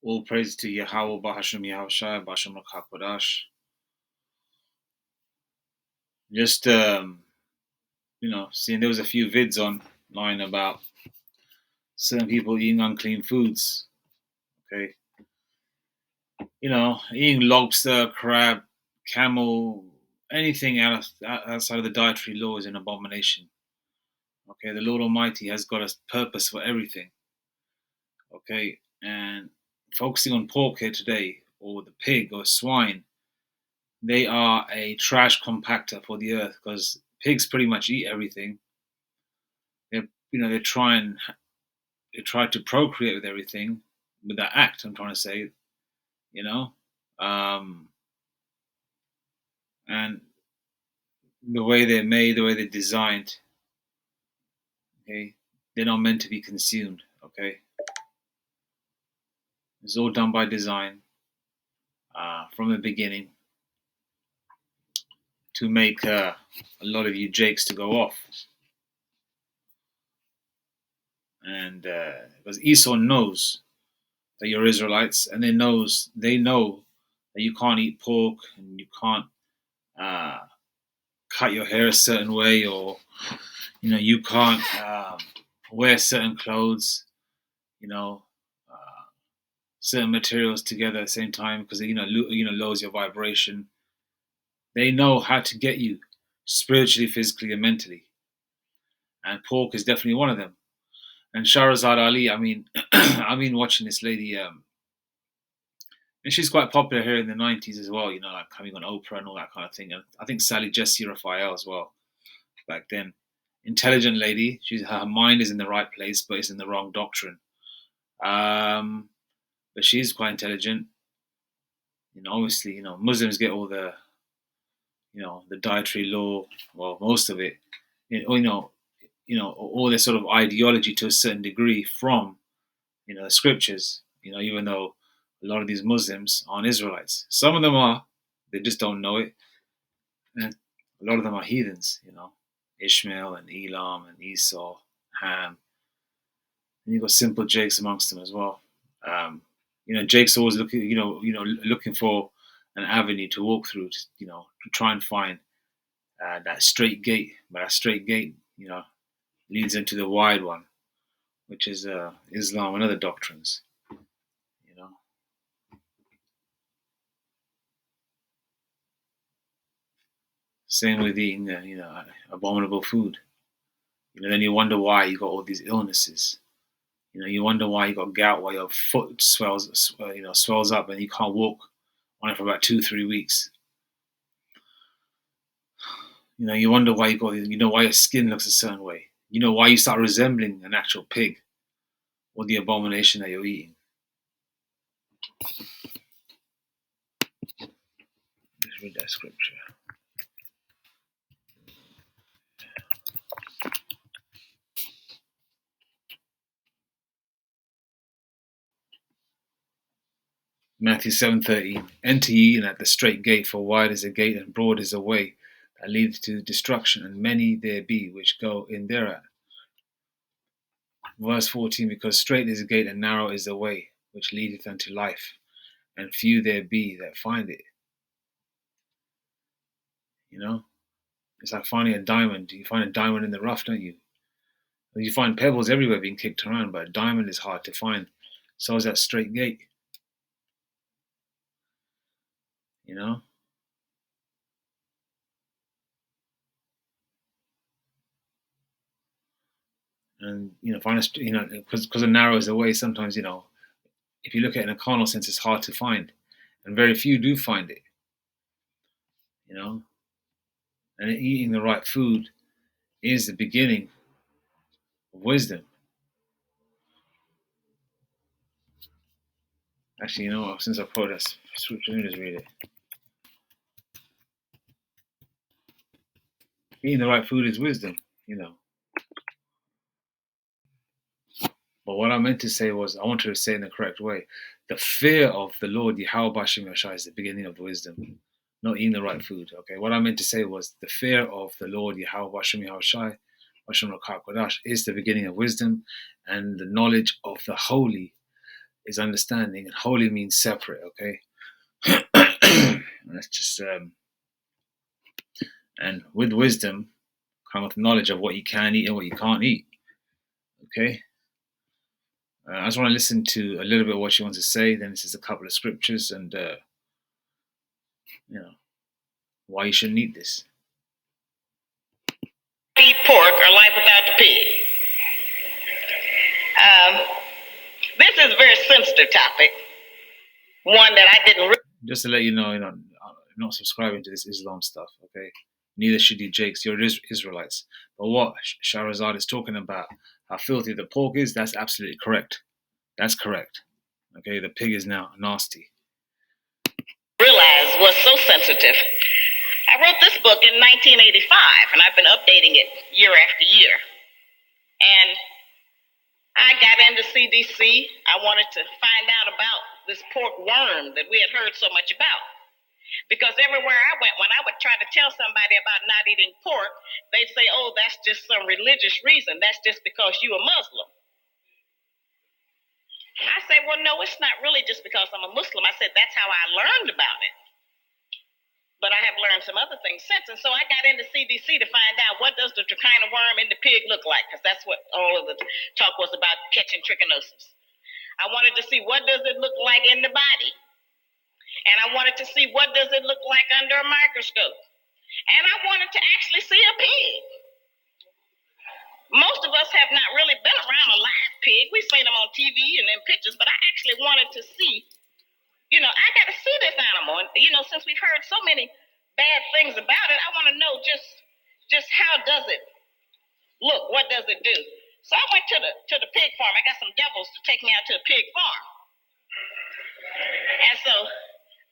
All praise to Yahweh Bahasham Yahushai Basham Rakakwadash. Just seeing there was a few vids online about certain people eating unclean foods. Okay. Eating lobster, crab, camel, anything outside of the dietary law is an abomination. Okay, the Lord Almighty has got a purpose for everything. Okay, and focusing on pork here today, or the pig or swine, they are a trash compactor for the earth because pigs pretty much eat everything. They try to procreate with everything with that act. I'm trying to say, and the way they're made, the way they're designed. Okay, they're not meant to be consumed. Okay, it's all done by design from the beginning to make a lot of you jakes to go off. And because Esau knows that you're Israelites, and they know that you can't eat pork and you can't cut your hair a certain way, or you can't wear certain clothes, certain materials together at the same time because lowers your vibration. They know how to get you spiritually, physically, and mentally, and pork is definitely one of them. And Shahrazad Ali, I've been watching this lady, and she's quite popular here in the 90s as well, like coming on Oprah and all that kind of thing. And I think Sally Jessy Raphael as well, back then. Intelligent lady. Her mind is in the right place, but it's in the wrong doctrine. But she's quite intelligent. Obviously, Muslims get all the, the dietary law, well, most of it, all their sort of ideology to a certain degree from, the scriptures, even though a lot of these Muslims aren't Israelites. Some of them are, they just don't know it. And a lot of them are heathens, Ishmael and Elam and Esau, Ham. And you've got simple jakes amongst them as well. Jake's always looking for an avenue to walk through, to try and find that straight gate. But that straight gate, leads into the wide one, which is Islam and other doctrines. Same with eating, abominable food. Then you wonder why you got all these illnesses. You wonder why you got gout, why your foot swells up, and you can't walk on it for about 2-3 weeks. You wonder why you got, why your skin looks a certain way. Why you start resembling an actual pig, or the abomination that you're eating. Let's read that scripture. Matthew 7:13. Enter ye in at the straight gate, for wide is the gate and broad is the way that leadeth to destruction, and many there be which go in thereat. Verse 14. Because straight is the gate and narrow is the way which leadeth unto life, and few there be that find it. It's like finding a diamond. You find a diamond in the rough, don't you? You find pebbles everywhere being kicked around, but a diamond is hard to find. So is that straight gate. And find because it narrows the way. Sometimes if you look at it in a carnal sense, it's hard to find, and very few do find it. And eating the right food is the beginning of wisdom. Actually, since I quote that scripture, let me just read it. Eating the right food is wisdom. But what I meant to say was, I wanted to say in the correct way. The fear of the Lord Yahweh Bashim Yashai is the beginning of wisdom, not eating the right food. Okay, what I meant to say was the fear of the Lord Yahweh Bashim Yashai, Bashim Rakak Kodash, is the beginning of wisdom, and the knowledge of the holy is understanding, and holy means separate. Okay, that's just and with wisdom come with knowledge of what you can eat and what you can't eat. Okay, I just want to listen to a little bit of what she wants to say. Then this is a couple of scriptures and you know why you shouldn't eat this. Eat pork or life without the pig. This is a very sensitive topic. One that I didn't. Just to let you know, I'm not subscribing to this Islam stuff. Okay, neither should you, Jakes. You're Israelites. But what Shahrazad is talking about, how filthy the pork is, that's absolutely correct. That's correct. Okay, the pig is now nasty. Realize was so sensitive. I wrote this book in 1985, and I've been updating it year after year. And I got into CDC. I wanted to find out about this pork worm that we had heard so much about. Because everywhere I went, when I would try to tell somebody about not eating pork, they'd say, oh, that's just some religious reason. That's just because you're a Muslim. I say, well, no, it's not really just because I'm a Muslim. I said, that's how I learned about it. But I have learned some other things since. And so I got into CDC to find out what does the trichina worm in the pig look like, because that's what all of the talk was about, catching trichinosis. I wanted to see what does it look like in the body. And I wanted to see what does it look like under a microscope. And I wanted to actually see a pig. Most of us have not really been around a live pig. We've seen them on TV and in pictures, but I actually wanted to see, I got to see this animal. And, since we've heard so many bad things about it, I want to know just how does it look? What does it do? So I went to the pig farm. I got some devils to take me out to a pig farm. And so,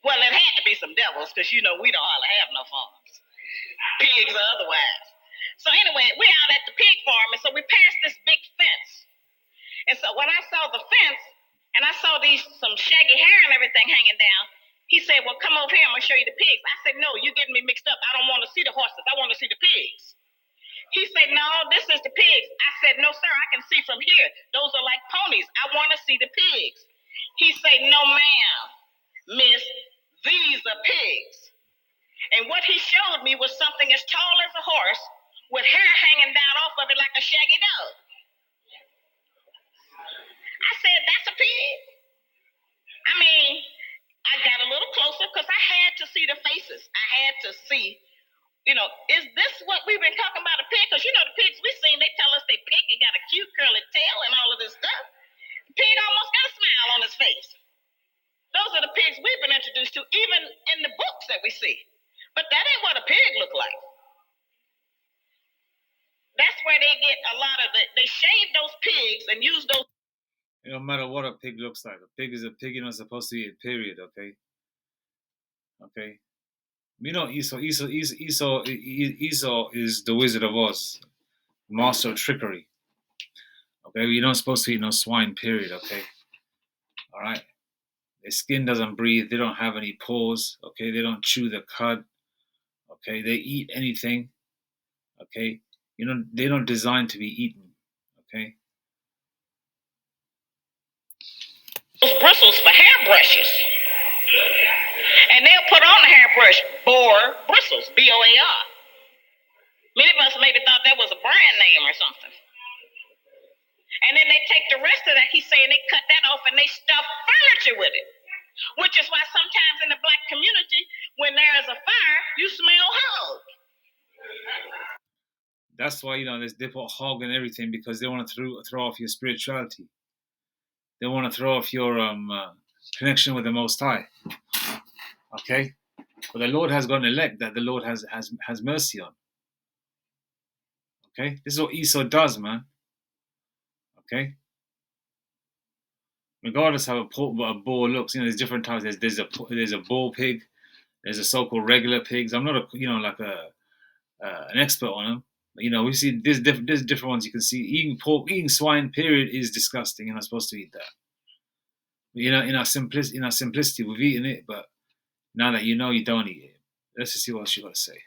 well, it had to be some devils because, we don't hardly have no farms, pigs or otherwise. So anyway, we're out at the pig farm, and so we passed this big fence. And so when I saw the fence, and I saw some shaggy hair and everything hanging down, he said, well, come over here, I'm going to show you the pigs. I said, no, you're getting me mixed up. I don't want to see the horses. I want to see the pigs. He said, no, this is the pigs. I said, no, sir, I can see from here. Those are like ponies. I want to see the pigs. He said, no, ma'am, miss, these are pigs. And what he showed me was something as tall as a horse with hair hanging down off of it like a shaggy dog. I said, that's a pig? I mean, I got a little closer because I had to see the faces. I had to see, is this what we've been talking about, a pig? Because, the pigs we've seen, they tell us they pig and got a cute curly tail and all of this stuff. The pig almost got a smile on his face. Those are the pigs we've been introduced to, even in the books that we see. But that ain't what a pig look like. That's where they get a lot of they shave those pigs and use those. No matter what a pig looks like, a pig is a pig. You're not supposed to eat it, period. Okay. Esau is the Wizard of Oz, master of trickery. Okay, you're not supposed to eat no swine, period. Okay, all right. Their skin doesn't breathe. They don't have any pores. Okay, they don't chew the cud. Okay, they eat anything. Okay, they're not designed to be eaten. Okay. Those bristles for hairbrushes. And they'll put on the hairbrush, boar bristles, B-O-A-R. Many of us maybe thought that was a brand name or something. And then they take the rest of that, he's saying they cut that off and they stuff furniture with it. Which is why sometimes in the black community, when there is a fire, you smell hog. That's why, they put hog and everything, because they want to throw off your spirituality. They want to throw off your connection with the Most High. Okay? But the Lord has got an elect that the Lord has mercy on. Okay? This is what Esau does, man. Okay? Regardless of how a boar looks, there's different types. There's a bull pig. There's a so-called regular pigs. I'm not an expert on them. But, we see there's different ones you can see. Eating pork, eating swine, period, is disgusting. You're not supposed to eat that. In our simplicity, we've eaten it, but now that you don't eat it. Let's just see what she got to say.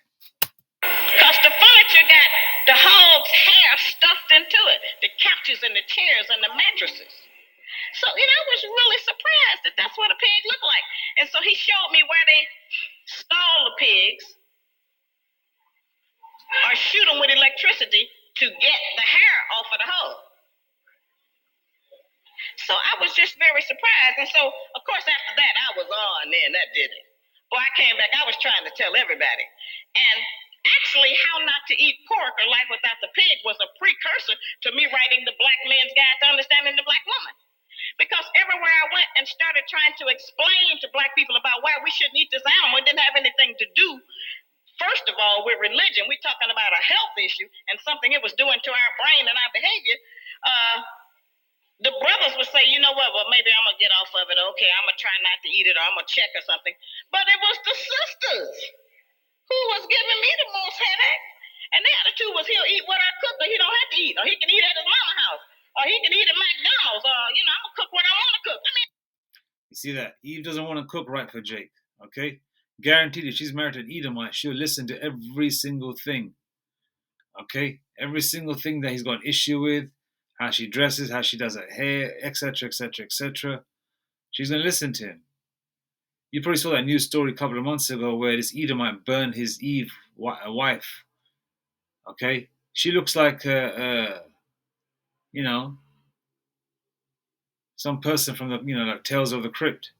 Because the furniture got the hog's hair stuffed into it, the couches and the chairs and the mattresses. So, I was really surprised that that's what a pig looked like. And so he showed me where they stall the pigs or shoot them with electricity to get the hair off of the hoof. So I was just very surprised. And so, of course, after that, I was on then. That did it. Boy, I came back. I was trying to tell everybody. And actually, How Not to Eat Pork or Life Without the Pig was a precursor to me writing the Black Man's Guide to Understanding the Black Woman. Because everywhere I went and started trying to explain to Black people about why we shouldn't eat this animal, it didn't have anything to do, first of all, with religion. We're talking about a health issue and something it was doing to our brain and our behavior. The brothers would say, you know what, well, maybe I'm going to get off of it. Okay, I'm going to try not to eat it, or I'm going to check or something. But it was the sisters who was giving me the most headache. And the attitude was he'll eat what I cook, or he don't have to eat. Or he can eat at his mama's house. Or he can eat at McDonald's. Or, I'm going to cook what I want to cook. I mean, you see that? Eve doesn't want to cook right for Jake, okay? Guaranteed if she's married to an Edomite, she'll listen to every single thing, okay? Every single thing that he's got an issue with, how she dresses, how she does her hair, etc., etc., etc. She's going to listen to him. You probably saw that news story a couple of months ago where this Edomite burned his Eve wife. Okay? She looks like, some person from the, like Tales of the Crypt.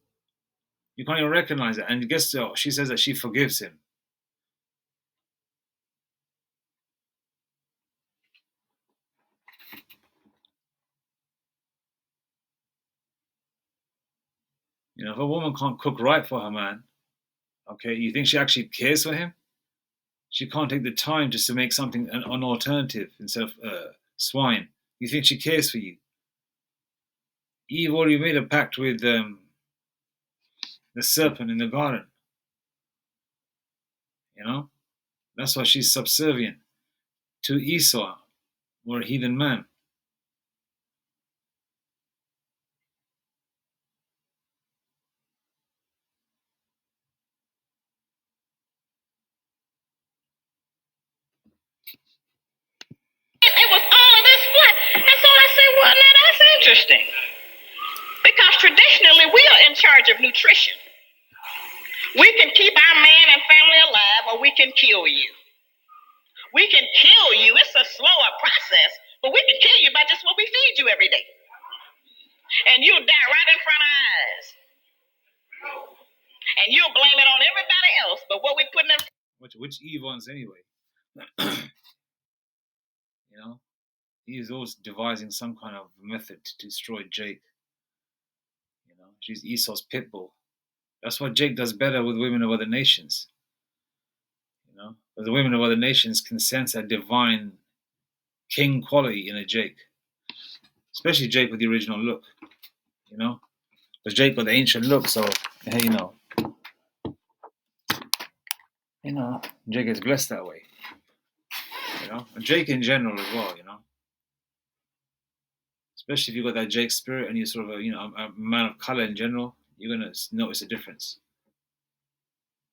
You can't even recognize it. And guess what? She says that she forgives him. If a woman can't cook right for her man, okay, you think she actually cares for him? She can't take the time just to make something an alternative instead of swine. You think she cares for you? Eve already made a pact with the serpent in the garden. That's why she's subservient to Esau, or a heathen man. it was all of this flat. And so I said, well, now that's interesting. Because traditionally, we are in charge of nutrition. We can keep our man and family alive, or we can kill you. We can kill you. It's a slower process, but we can kill you by just what we feed you every day. And you'll die right in front of our eyes. And you'll blame it on everybody else, but what we put in... Which Eve wants anyway? He's always devising some kind of method to destroy Jake. She's Esau's pit bull. That's why Jake does better with women of other nations. But the women of other nations can sense that divine king quality in a Jake. Especially Jake with the original look. Because Jake got the ancient look, so Jake is blessed that way. And Jake in general as well, Especially if you've got that Jake spirit and you're sort of a man of color in general, you're going to notice a difference.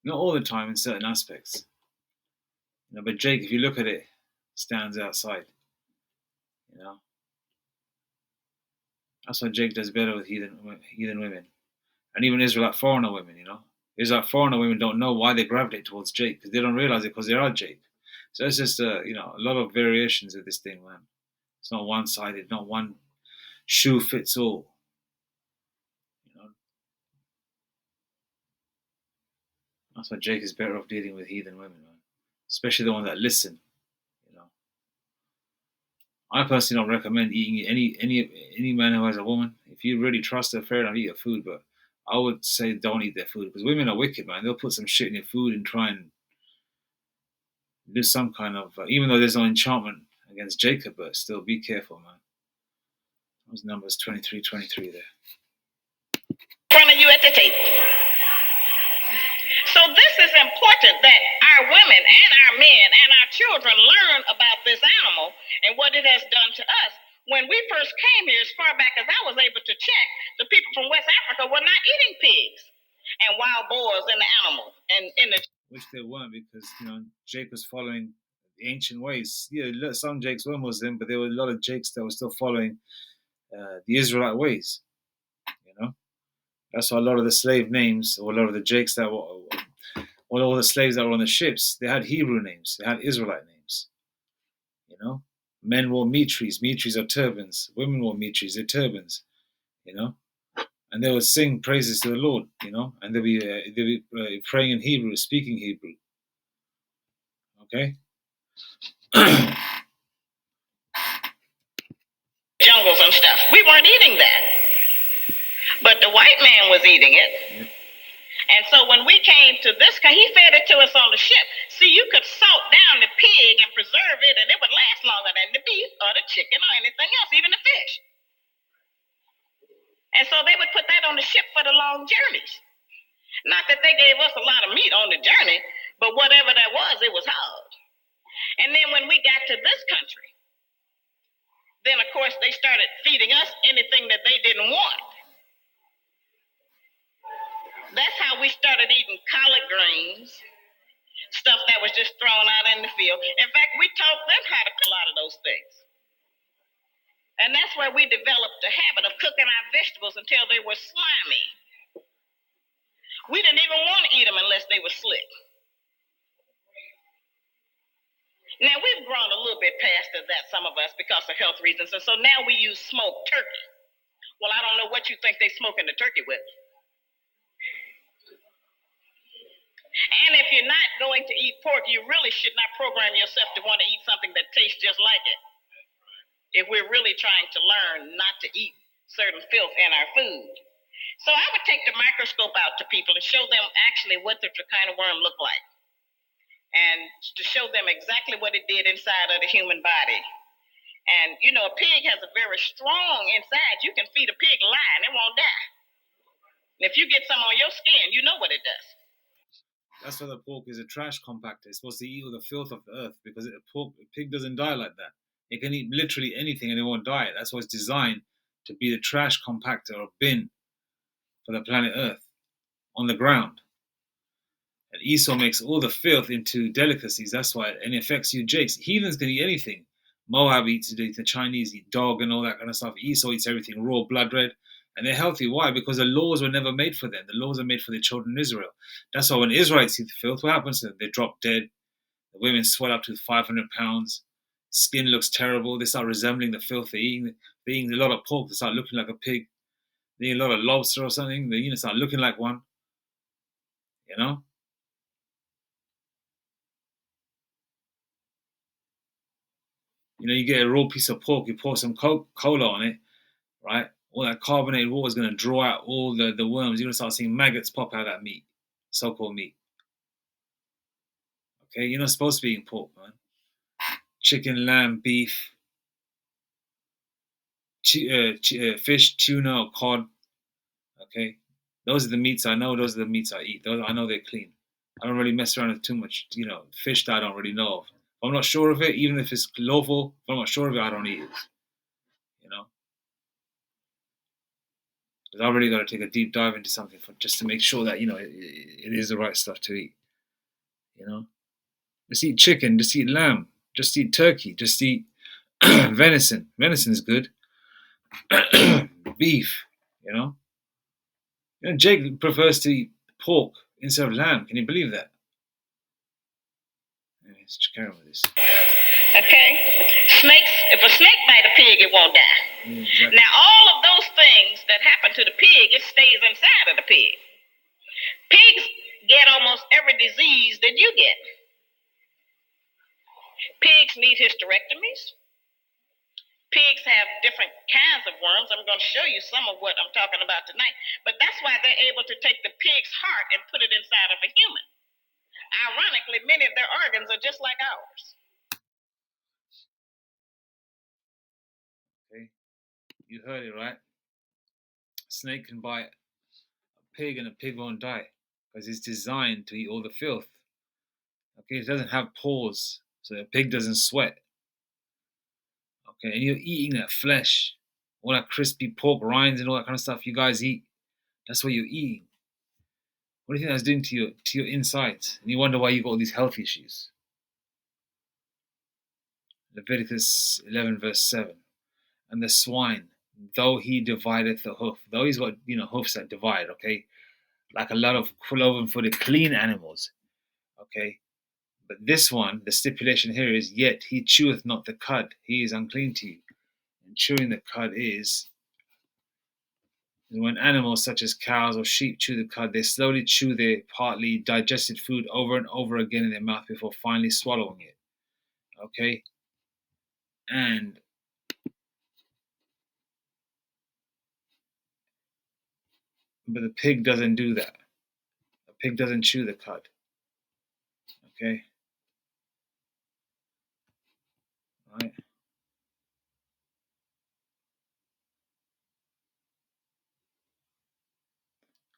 Not all the time in certain aspects. But Jake, if you look at it, stands outside. That's why Jake does better with heathen women. And even Israelite foreigner women, Israelite foreigner women don't know why they gravitate towards Jake, because they don't realize it because they are Jake. So it's just, a lot of variations of this thing, man. It's not one-sided, not one shoe fits all. That's why Jake is better off dealing with heathen women, man. Especially the ones that listen. I personally don't recommend eating any man who has a woman. If you really trust her, fair enough, eat her food. But I would say don't eat their food, because women are wicked, man. They'll put some shit in your food and try and do some kind of, even though there's no enchantment against Jacob, but still be careful, man. Those numbers 23 there. In front of you at the table. So this is important that our women and our men and our children learn about this animal and what it has done to us. When we first came here, as far back as I was able to check, the people from West Africa were not eating pigs and wild boars and the animals. Which they weren't, because Jake was following the ancient ways. Yeah, some Jakes were Muslim, but there were a lot of Jakes that were still following the Israelite ways. That's why a lot of the slave names, or a lot of the Jakes that were, well, all the slaves that were on the ships, they had Hebrew names, they had Israelite names. You know, men wore mitris. Mitris are turbans. Women wore mitris. They're turbans. You know, and they would sing praises to the Lord. You know, and they'd be praying in Hebrew, speaking Hebrew. Okay. Jungles and stuff. We weren't eating that, but the white man was eating it. Yep. And so when we came to this, he fed it to us on the ship. See, you could salt down the pig and preserve it, and it would last longer than the beef or the chicken or anything else, even the fish. And so they would put that on the ship for the long journeys. Not that they gave us a lot of meat on the journey, but whatever that was, it was hard. And then when we got to this country, then of course they started feeding us anything that they didn't want. That's how we started eating collard greens, stuff that was just thrown out in the field. In fact, we taught them how to cook a lot of those things. And that's where we developed the habit of cooking our vegetables until they were slimy. We didn't even want to eat them unless they were slick. Now, we've grown a little bit past that, some of us, because of health reasons. And so now we use smoked turkey. Well, I don't know what you think they're smoking the turkey with. And if you're not going to eat pork, you really should not program yourself to want to eat something that tastes just like it. If we're really trying to learn not to eat certain filth in our food. So I would take the microscope out to people and show them actually what the trichina worm looked like. And to show them exactly what it did inside of the human body. And, you know, a pig has a very strong inside. You can feed a pig lion, it won't die. And if you get some on your skin, you know what it does. That's why the pork is a trash compactor. It's supposed to eat all the filth of the earth, because a pig doesn't die like that. It can eat literally anything and it won't die. That's why it's designed to be the trash compactor or bin for the planet Earth on the ground. And Esau makes all the filth into delicacies. That's why, and it affects you, Jakes. Heathens can eat anything. Moab eats it, the Chinese eat dog and all that kind of stuff. Esau eats everything raw, blood red. And they're healthy. Why? Because the laws were never made for them. The laws are made for the children of Israel. That's why when Israelites eat the filth, what happens to them? They drop dead. The women swell up to 500 pounds. Skin looks terrible. They start resembling the filth. They're eating a lot of pork. They start looking like a pig. They eat a lot of lobster or something. They start looking like one. You know? You get a raw piece of pork, you pour some cola on it, right? All that carbonated water is going to draw out all the worms. You're going to start seeing maggots pop out of that meat, so-called meat. Okay, you're not supposed to be eating pork, man. Chicken, lamb, beef, fish, tuna, or cod. Okay, those are the meats I know. Those are the meats I eat. I know they're clean. I don't really mess around with too much, fish that I don't really know of. If I'm not sure of it, even if it's lawful, if I'm not sure of it, I don't eat it. Because I've really got to take a deep dive into something just to make sure that, it is the right stuff to eat. Just eat chicken, just eat lamb, just eat turkey, just eat venison. Venison is good. Beef, Jake prefers to eat pork instead of lamb. Can you believe that? Let's carry on with this. Okay. Snakes, if a snake bite a pig, it won't die. Exactly. Now, all of those things that happen to the pig, it stays inside of the pig. Pigs get almost every disease that you get. Pigs need hysterectomies. Pigs have different kinds of worms. I'm going to show you some of what I'm talking about tonight. But that's why they're able to take the pig's heart and put it inside of a human. Ironically, many of their organs are just like ours. Okay, you heard it right. Snake can bite a pig and a pig won't die because it's designed to eat all the filth. Okay, it doesn't have pores, so the pig doesn't sweat. Okay, and you're eating that flesh, all that crispy pork rinds and all that kind of stuff you guys eat. That's what you're eating. What do you think that's doing to your insides? And you wonder why you got all these health issues. Leviticus 11 verse 7. And the swine, though he divideth the hoof, though he's got hoofs that divide, okay, like a lot of cloven-footed clean animals, okay. But this one, the stipulation here is, yet he cheweth not the cud, he is unclean to you. And chewing the cud is when animals such as cows or sheep chew the cud, they slowly chew their partly digested food over and over again in their mouth before finally swallowing it. Okay? And but the pig doesn't do that. A pig doesn't chew the cud. Okay? Right?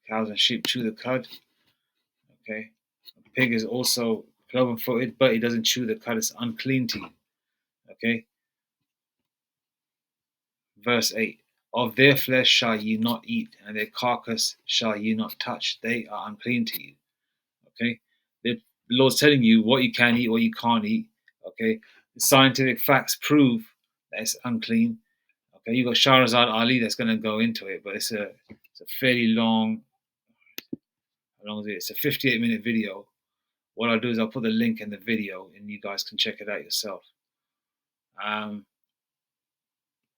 Cows and sheep chew the cud. Okay? A pig is also cloven footed, but he doesn't chew the cud. It's unclean to you. Okay? Verse 8. Of their flesh shall ye not eat, and their carcass shall ye not touch. They are unclean to you. Okay? The Lord's telling you what you can eat, what you can't eat. Okay? The scientific facts prove that it's unclean. Okay, you got Shahrazad Ali that's going to go into it, but it's a fairly long. How long is it? It's a 58-minute video. What I'll do is I'll put the link in the video, and you guys can check it out yourself.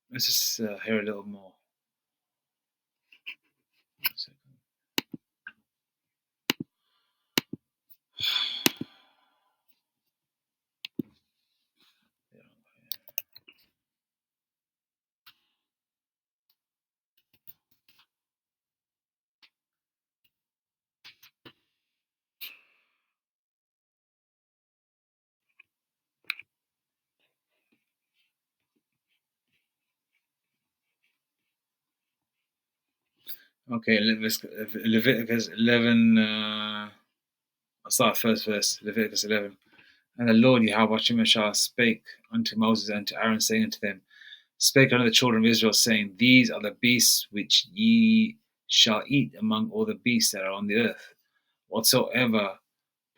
Let's just hear a little more. Okay, Leviticus 11. I'll start first verse. Leviticus 11. And the Lord Yahweh Shemashah spake unto Moses and to Aaron, saying unto them, spake unto the children of Israel, saying, these are the beasts which ye shall eat among all the beasts that are on the earth. Whatsoever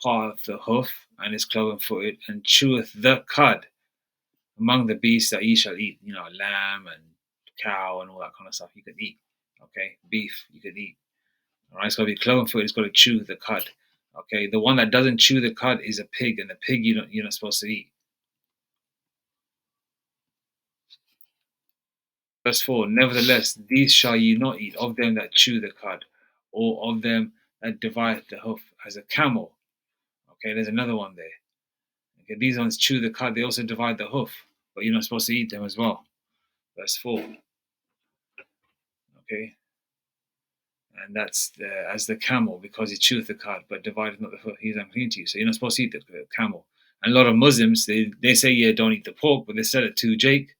parteth the hoof and is cloven-footed, and cheweth the cud among the beasts that ye shall eat. Lamb and cow and all that kind of stuff you could eat. Okay, beef you could eat. All right, it's got to be cloven-footed. It's got to chew the cud. Okay, the one that doesn't chew the cud is a pig, and the pig you're not supposed to eat. Verse 4, nevertheless, these shall ye not eat of them that chew the cud, or of them that divide the hoof, as a camel. Okay, there's another one there. Okay, these ones chew the cud, they also divide the hoof, but you're not supposed to eat them as well. Verse 4. Okay, and that's as the camel, because he cheweth the cud, but divideth not the hoof, he is unclean to you. So you're not supposed to eat the camel. And a lot of Muslims, they say, yeah, don't eat the pork, but they said it to Jake,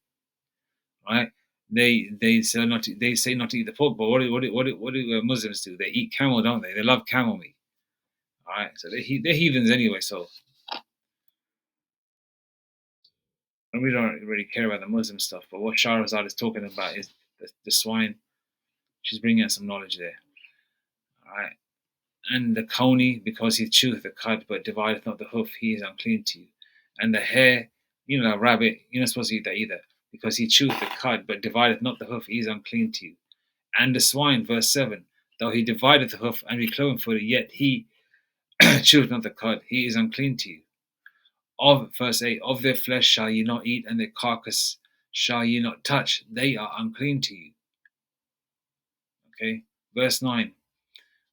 right? They say not to eat the pork, but what do Muslims do? They eat camel, don't they? They love camel meat. All right, so they're heathens anyway. So and we don't really care about the Muslim stuff. But what Shahrazad is talking about is the swine. She's bringing out some knowledge there. All right, and the coney, because he cheweth the cud, but divideth not the hoof, he is unclean to you. And the hare, that rabbit, you're not supposed to eat that either, because he cheweth the cud, but divideth not the hoof, he is unclean to you. And the swine, verse 7, though he divideth the hoof and be cloven-footed, yet he cheweth not the cud, he is unclean to you. Of verse 8, of their flesh shall ye not eat, and their carcass shall ye not touch, they are unclean to you. Okay, verse 9,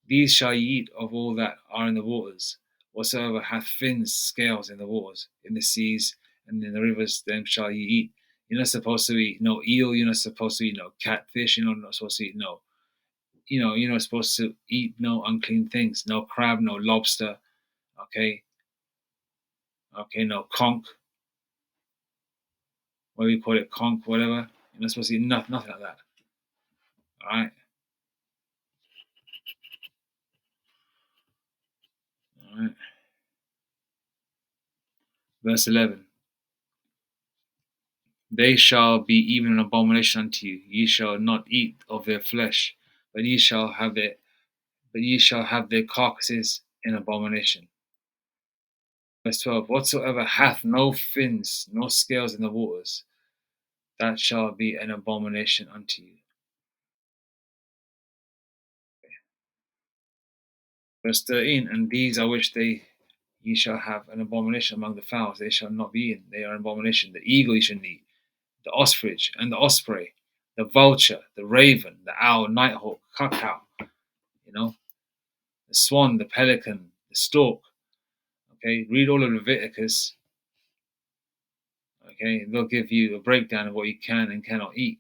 these shall ye eat of all that are in the waters, whatsoever hath fins, scales in the waters, in the seas, and in the rivers, them shall ye eat. You're not supposed to eat no eel, you're not supposed to eat no catfish, you're not supposed to eat no, you're not supposed to eat no unclean things, no crab, no lobster, okay, no conch, what do you call it, conch, whatever. You're not supposed to eat nothing like that. All right. All right. Verse 11. They shall be even an abomination unto you. Ye shall not eat of their flesh, but ye shall have their carcasses in abomination. Verse 12. Whatsoever hath no fins, nor scales in the waters, that shall be an abomination unto you. Verse 13, and these are which ye shall have an abomination among the fowls, they shall not be eaten, they are an abomination. The eagle you shall eat, the ostrich and the osprey, the vulture, the raven, the owl, nighthawk, cuckow, the swan, the pelican, the stork. Okay, read all of Leviticus. Okay, they'll give you a breakdown of what you can and cannot eat.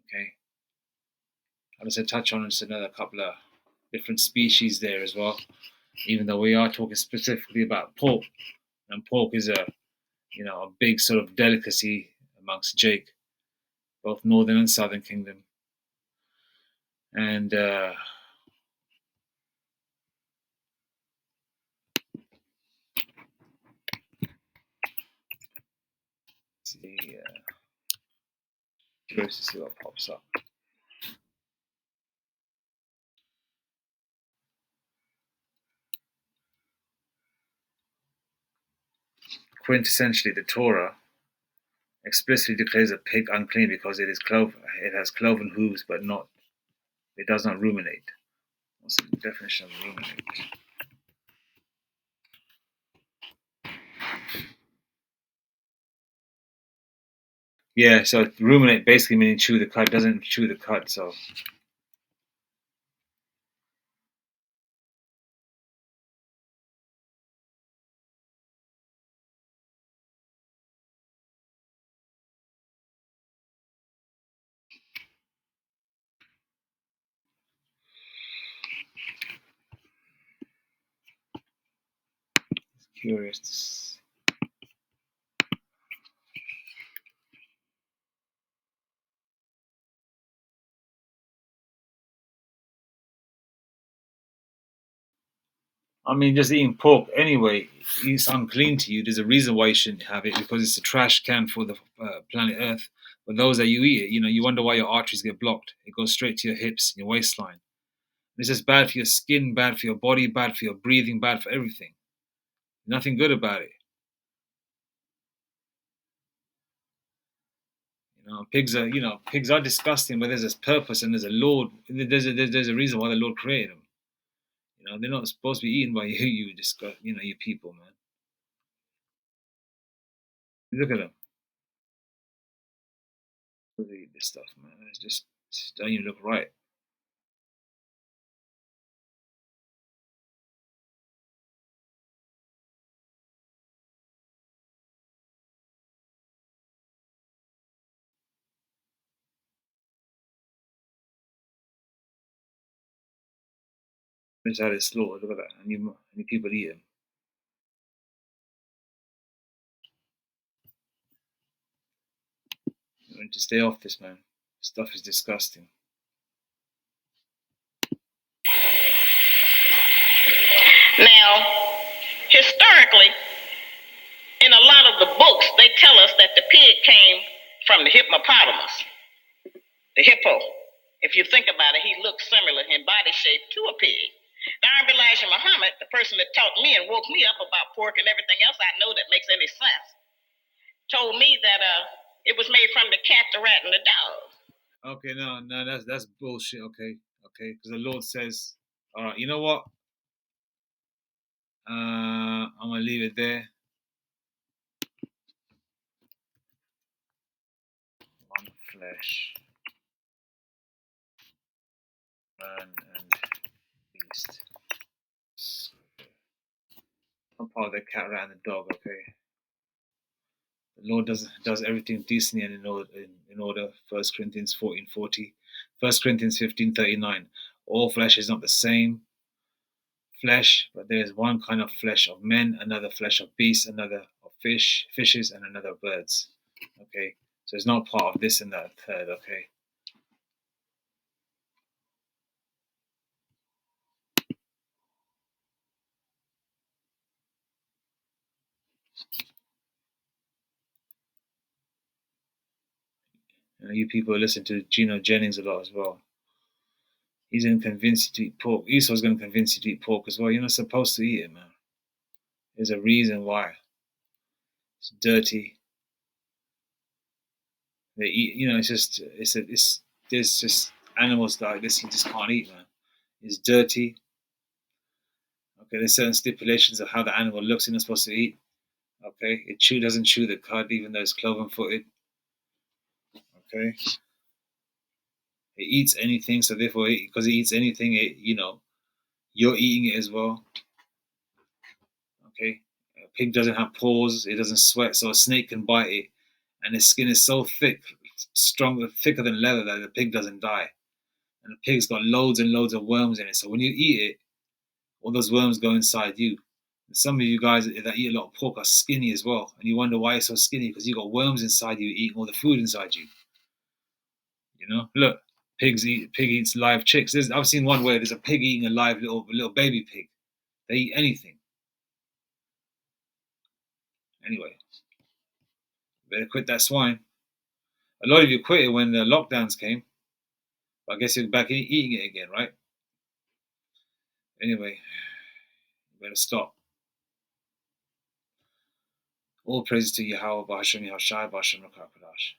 Okay, I'll just touch on just another couple of different species there as well, even though we are talking specifically about pork, and pork is a big sort of delicacy amongst Jake, both northern and southern kingdom, and curious to see what pops up. Quintessentially, the Torah explicitly declares a pig unclean because it has cloven hooves, but it does not ruminate. What's the definition of ruminate? Yeah, so ruminate basically meaning chew the cud, doesn't chew the cud, so. It's curious. I mean, just eating pork anyway, it's unclean to you. There's a reason why you shouldn't have it, because it's a trash can for the planet Earth. But those that you eat it, you wonder why your arteries get blocked. It goes straight to your hips, your waistline. It's just bad for your skin, bad for your body, bad for your breathing, bad for everything. Nothing good about it. Pigs are disgusting, but there's a purpose and there's a Lord. There's a reason why the Lord created them. They're not supposed to be eaten by you people, man. Look at them. Look at this stuff, man. It just don't even look right. It's how they slaughter. Look at that. And you people eat them. You need to stay off this, man. Stuff is disgusting. Now, historically, in a lot of the books, they tell us that the pig came from the hippopotamus, the hippo. If you think about it, he looks similar in body shape to a pig. Now, Elijah Muhammad, the person that taught me and woke me up about pork and everything else I know that makes any sense, told me that it was made from the cat, the rat, and the dog. Okay, no, that's bullshit. Okay, because the Lord says, all right, you know what? I'm gonna leave it there. One flesh, man and beast. I'm part of the cat, rat, and the dog. Okay. The Lord does everything decently and in order. 1 Corinthians 14:40, 1 Corinthians 15:39. All flesh is not the same flesh, but there is one kind of flesh of men, another flesh of beasts, another of fishes, and another of birds. Okay, so it's not part of this and that third. Okay. You people listen to Gino Jennings a lot as well. He's going to convince you to eat pork. Esau's going to convince you to eat pork as well. You're not supposed to eat it, man. There's a reason why. It's dirty. They eat. There's just animals like this you just can't eat, man. It's dirty. Okay, there's certain stipulations of how the animal looks you're not supposed to eat. Okay, it doesn't chew the cud even though it's cloven-footed. Okay, it eats anything, so therefore, because it eats anything, you're eating it as well. Okay, a pig doesn't have paws, it doesn't sweat, so a snake can bite it, and its skin is so thick, stronger, thicker than leather that the pig doesn't die. And the pig's got loads and loads of worms in it, so when you eat it, all those worms go inside you. And some of you guys that eat a lot of pork are skinny as well, and you wonder why you're so skinny because you got worms inside you eating all the food inside you. Look, pig eats live chicks. I've seen one where there's a pig eating a live little baby pig. They eat anything. Anyway, better quit that swine. A lot of you quit it when the lockdowns came, but I guess you're back eating it again, right? Anyway, you better stop. All praise to Yahweh, Bahashem Yahshai, Bahashem Rakakadash.